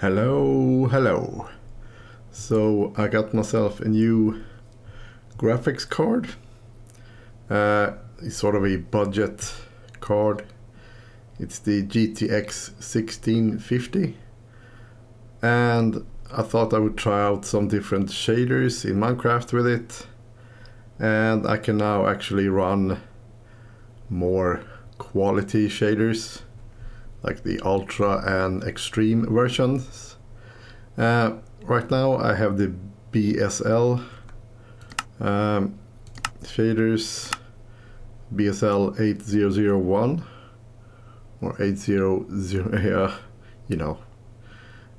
Hello. So I got myself a new graphics card. It's sort of a budget card. It's the GTX 1650, and I thought I would try out some different shaders in Minecraft with it, and I can now actually run more quality shaders like the Ultra and Extreme versions. Right now I have the BSL shaders, BSL 8001 or 800, yeah, you know.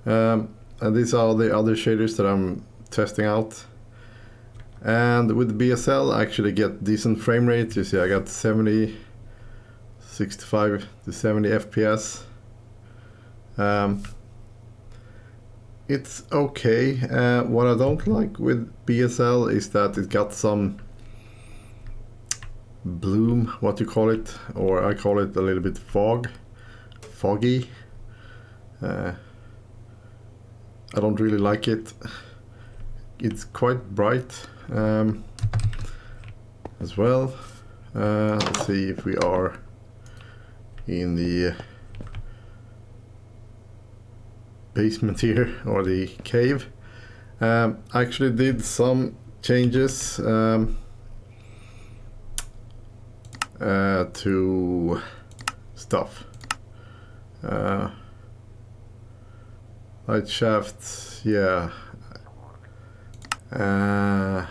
And these are the other shaders that I'm testing out. And with BSL I actually get decent frame rate. You see I got 65 to 70 FPS. It's okay. What I don't like with BSL is that it got some bloom, what you call it, or I call it a little bit foggy. I don't really like it. It's quite bright as well. Let's see if we are in the basement here, or the cave. I actually did some changes to stuff. Light shafts, yeah. I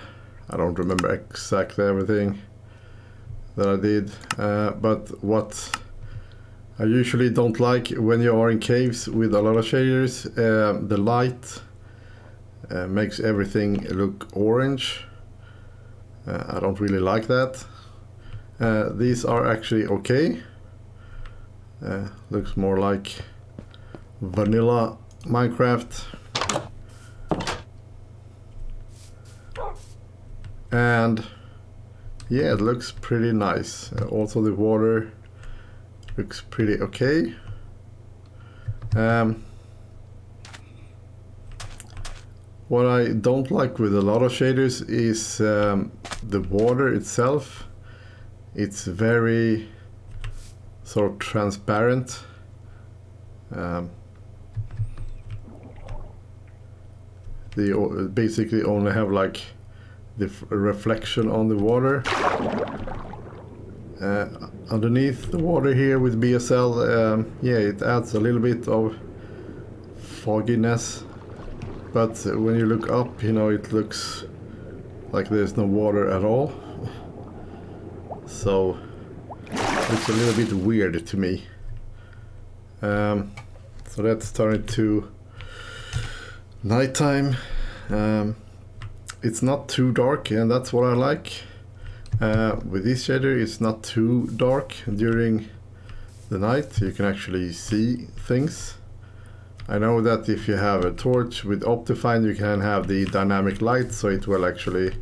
don't remember exactly everything that I did, but what I usually don't like when you are in caves with a lot of shaders, the light makes everything look orange. I don't really like that. These are actually okay. Looks more like vanilla Minecraft. And yeah, it looks pretty nice. Also the water looks pretty okay. What I don't like with a lot of shaders is the water itself. It's very sort of transparent. They basically only have like the reflection on the water. Underneath the water here with BSL, yeah, it adds a little bit of fogginess, but when you look up, you know, it looks like there's no water at all. So it's a little bit weird to me. So let's turn it to nighttime. It's not too dark, and that's what I like. With this shader, it's not too dark during the night. You can actually see things. I know that if you have a torch with Optifine, you can have the dynamic light, so it will actually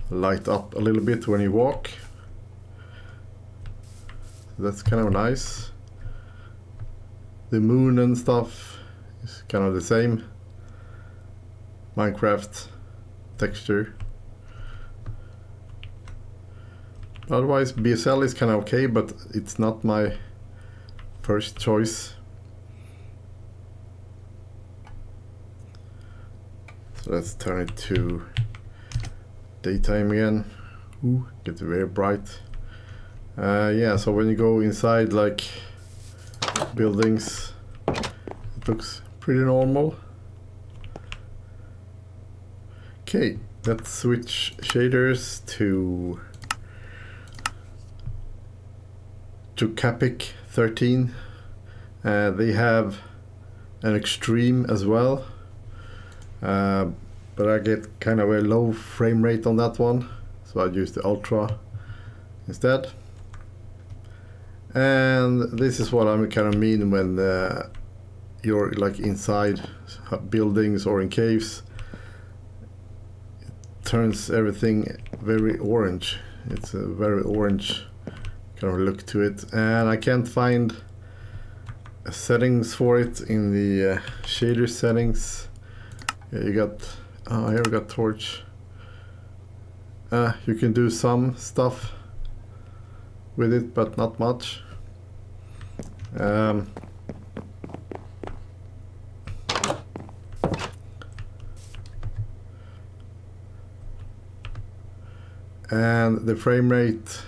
light up a little bit when you walk. That's kind of nice. The moon and stuff is kind of the same Minecraft texture. Otherwise BSL is kind of okay, but it's not my first choice. So let's turn it to daytime again. Ooh, gets very bright. Yeah, so when you go inside like buildings, it looks pretty normal. Okay, let's switch shaders to Chocapic13. They have an Extreme as well, but I get kind of a low frame rate on that one, so I use the Ultra instead. And this is what I kind of mean when you're like inside buildings or in caves. It turns everything very orange. It's a very orange kind of look to it, and I can't find settings for it in the shader settings. You got here we got torch. You can do some stuff with it, but not much. And the frame rate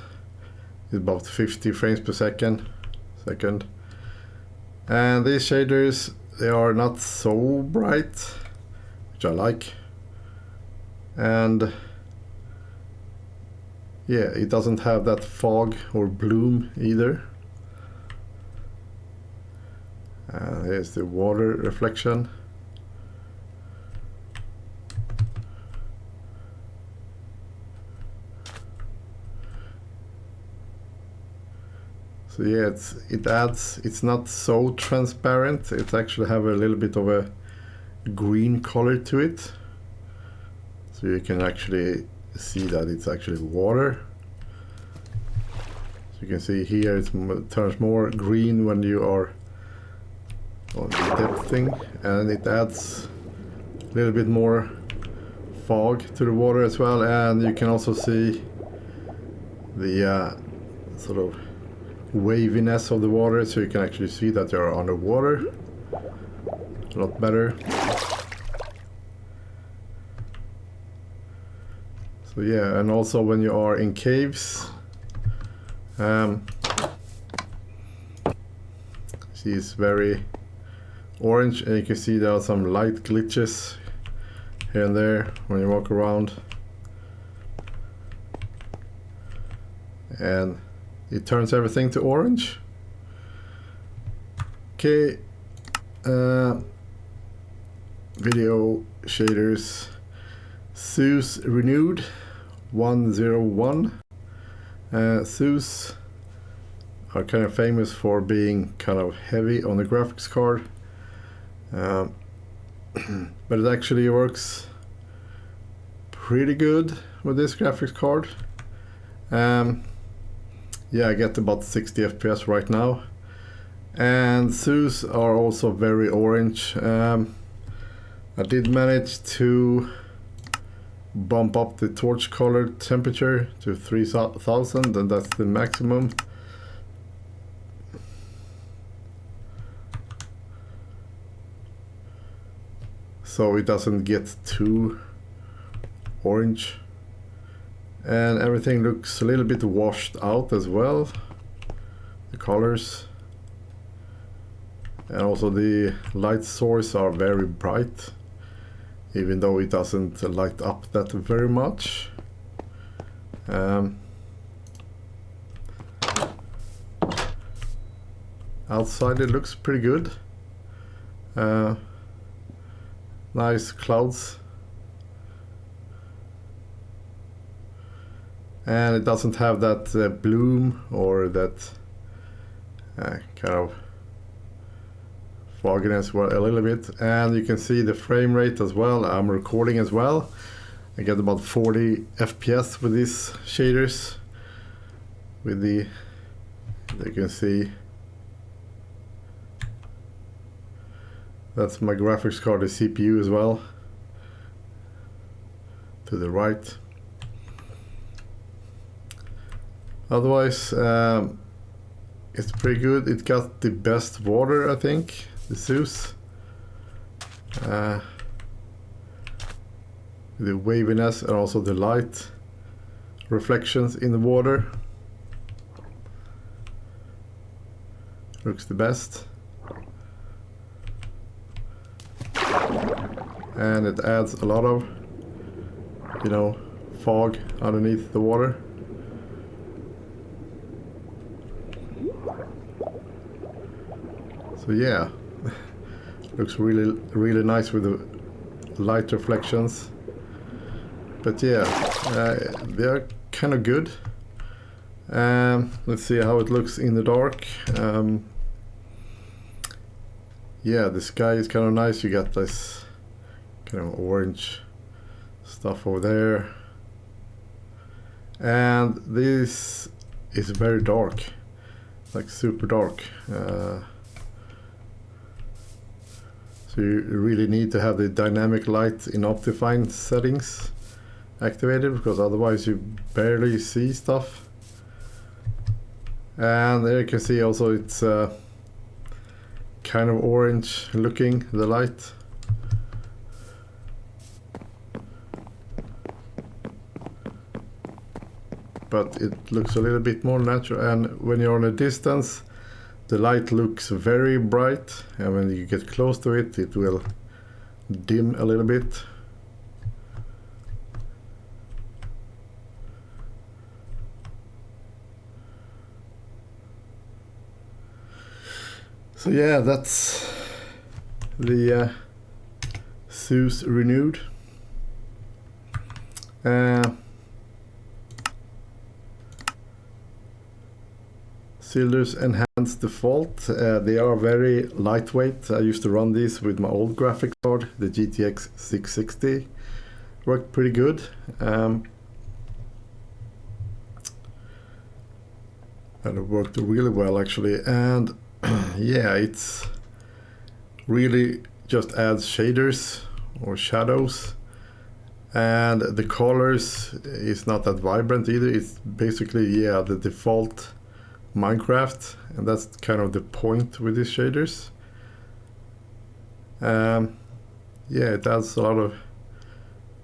is about 50 frames per second. And these shaders, they are not so bright, which I like. And yeah, it doesn't have that fog or bloom either. And here's the water reflection. So yeah, it's not so transparent. It actually have a little bit of a green color to it. So you can actually see that it's actually water. So you can see here it turns more green when you are on the depth thing, and it adds a little bit more fog to the water as well. And you can also see the sort of waviness of the water, so you can actually see that you're underwater a lot better. So yeah, and also when you are in caves, see it's very orange, and you can see there are some light glitches here and there when you walk around, and it turns everything to orange. Okay, video shaders, SEUS Renewed 101. SEUS are kind of famous for being kind of heavy on the graphics card, but it actually works pretty good with this graphics card. Yeah, I get about 60 FPS right now, and SEUS are also very orange. I did manage to bump up the torch color temperature to 3000, and that's the maximum. So it doesn't get too orange. And everything looks a little bit washed out as well, the colors. And also the light source are very bright, even though it doesn't light up that very much. Outside it looks pretty good. Nice clouds. And it doesn't have that bloom or that kind of fogginess a little bit. And you can see the frame rate as well. I'm recording as well. I get about 40 FPS with these shaders. With the, you can see, that's my graphics card, the CPU as well, to the right. Otherwise, it's pretty good. It got the best water, I think, the SEUS. The waviness and also the light reflections in the water looks the best. And it adds a lot of, you know, fog underneath the water. So yeah, looks really nice with the light reflections. But yeah, they are kind of good. Let's see how it looks in the dark. Yeah, the sky is kind of nice. You got this kind of orange stuff over there. And this is very dark, like super dark. So you really need to have the dynamic light in Optifine settings activated, because otherwise you barely see stuff. And there you can see also it's kind of orange looking, the light. But it looks a little bit more natural, and when you're on a distance the light looks very bright, and when you get close to it it will dim a little bit. So yeah, that's the SEUS Renewed. SEUS Enhanced Default, they are very lightweight. I used to run these with my old graphics card, the GTX 660. Worked pretty good. And it worked really well actually. And yeah, it's really just adds shaders or shadows, and the colors is not that vibrant either. It's basically, yeah, the default Minecraft, and that's kind of the point with these shaders. Yeah, it adds a lot of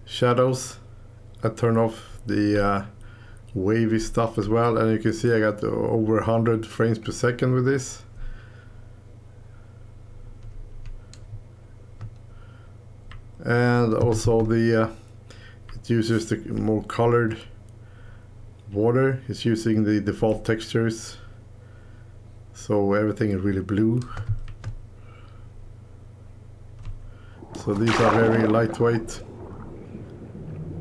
shadows. I turn off the wavy stuff as well, and you can see I got over 100 frames per second with this. And also the it uses the more colored water. It's using the default textures, so everything is really blue. So these are very lightweight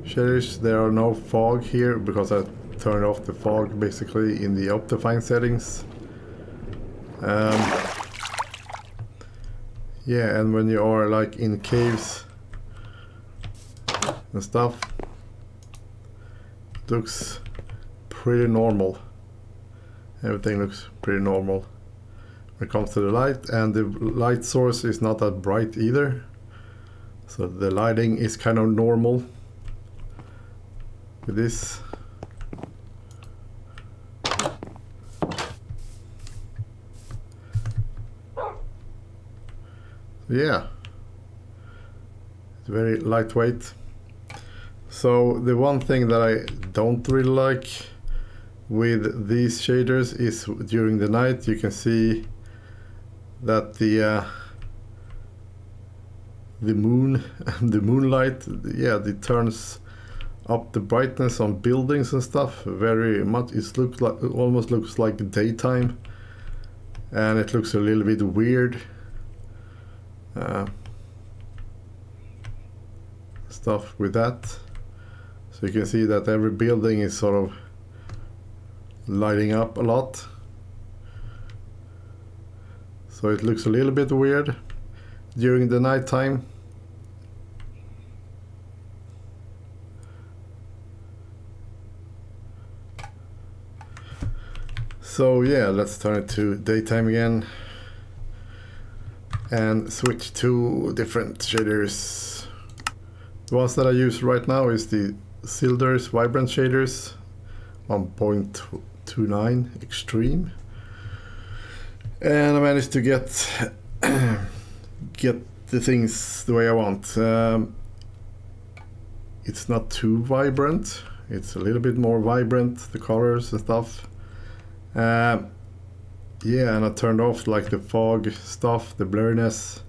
shaders. There are no fog here because I turned off the fog basically in the Optifine settings. Yeah, and when you are like in caves and stuff, it looks pretty normal. Everything looks pretty normal when it comes to the light, and the light source is not that bright either, so the lighting is kind of normal with this. Yeah, it's very lightweight. So the one thing that I don't really like with these shaders is during the night you can see that the moonlight, yeah, it turns up the brightness on buildings and stuff very much. It looks like, it almost looks like daytime, and it looks a little bit weird. Stuff with that. So you can see that every building is sort of lighting up a lot. So it looks a little bit weird during the night time. So yeah, let's turn it to daytime again and switch to different shaders. The ones that I use right now is the SEUS Vibrant Shaders 1.29 Extreme, and I managed to get the things the way I want. It's not too vibrant, it's a little bit more vibrant, the colors and stuff. Yeah, and I turned off like the fog stuff, the blurriness,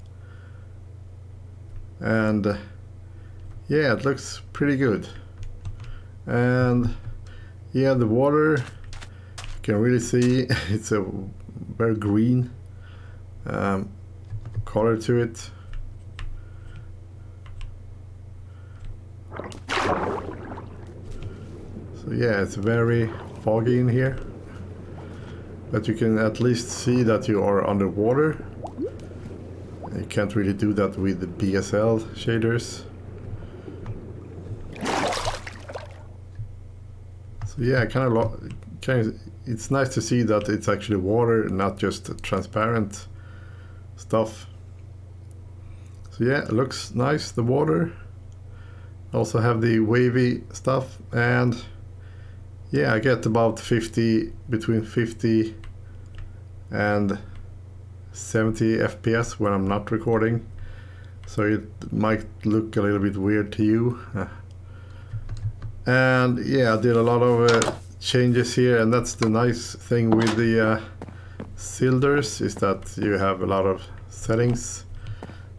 and yeah, it looks pretty good. And yeah, the water, you can really see it's a very green color to it. So yeah, it's very foggy in here, but you can at least see that you are underwater. You can't really do that with the BSL shaders. So yeah, kind of, it's nice to see that it's actually water, not just transparent stuff. So yeah, it looks nice, the water. Also have the wavy stuff, and yeah, I get about 50, between 50 and 70 FPS when I'm not recording. So it might look a little bit weird to you. And yeah, I did a lot of changes here, and that's the nice thing with the cylinders, is that you have a lot of settings.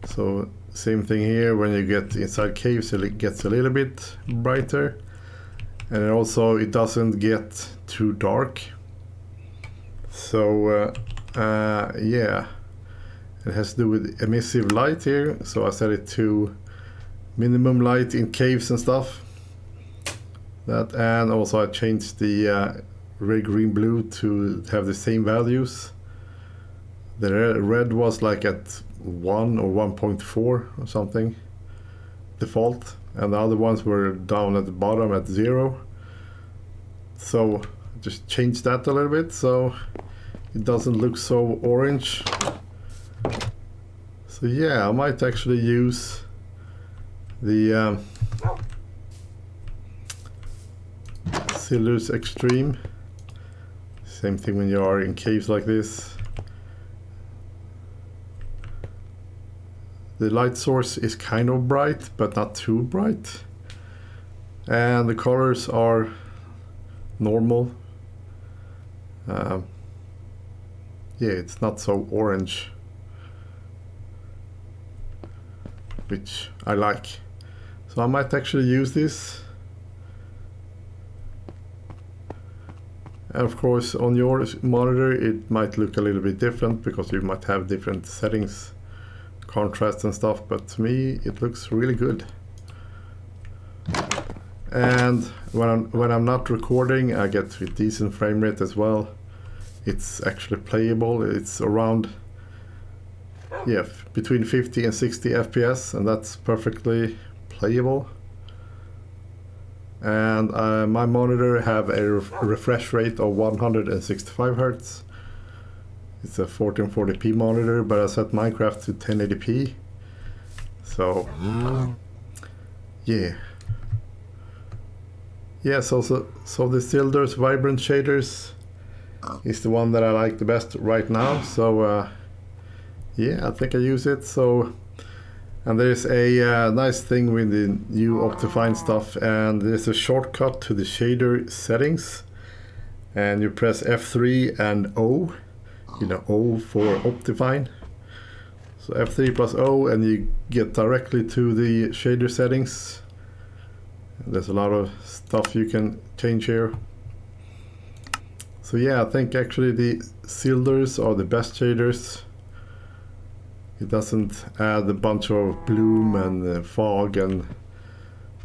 So same thing here, when you get inside caves it gets a little bit brighter, and also it doesn't get too dark. So yeah, it has to do with emissive light here, so I set it to minimum light in caves and stuff. That, and also I changed the red, green, blue to have the same values. The red was like at 1 or 1.4 or something default, and the other ones were down at the bottom at 0. So just change that a little bit so it doesn't look so orange. So yeah, I might actually use the SEUS Extreme. Same thing when you are in caves like this. The light source is kind of bright, but not too bright. And the colors are normal. Yeah, it's not so orange, which I like. So I might actually use this. And of course on your monitor it might look a little bit different because you might have different settings, contrast and stuff, but to me it looks really good. And when I'm not recording, I get a decent frame rate as well. It's actually playable. It's around, yeah, between 50 and 60 FPS, and that's perfectly playable. And my monitor have a refresh rate of 165 Hz. It's a 1440p monitor, but I set Minecraft to 1080p. So yeah. Yeah, so the SEUS Vibrant Shaders is the one that I like the best right now. So yeah, I think I use it. So, and there's a nice thing with the new Optifine stuff, and there's a shortcut to the shader settings, and you press F3 and O, you know, O for Optifine. So F3 plus O, and you get directly to the shader settings. There's a lot of stuff you can change here. So yeah, I think actually the SEUS are the best shaders. It doesn't add a bunch of bloom and fog and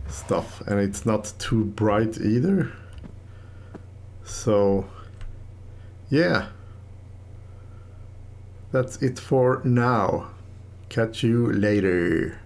stuff, and it's not too bright either. So yeah, that's it for now. Catch you later.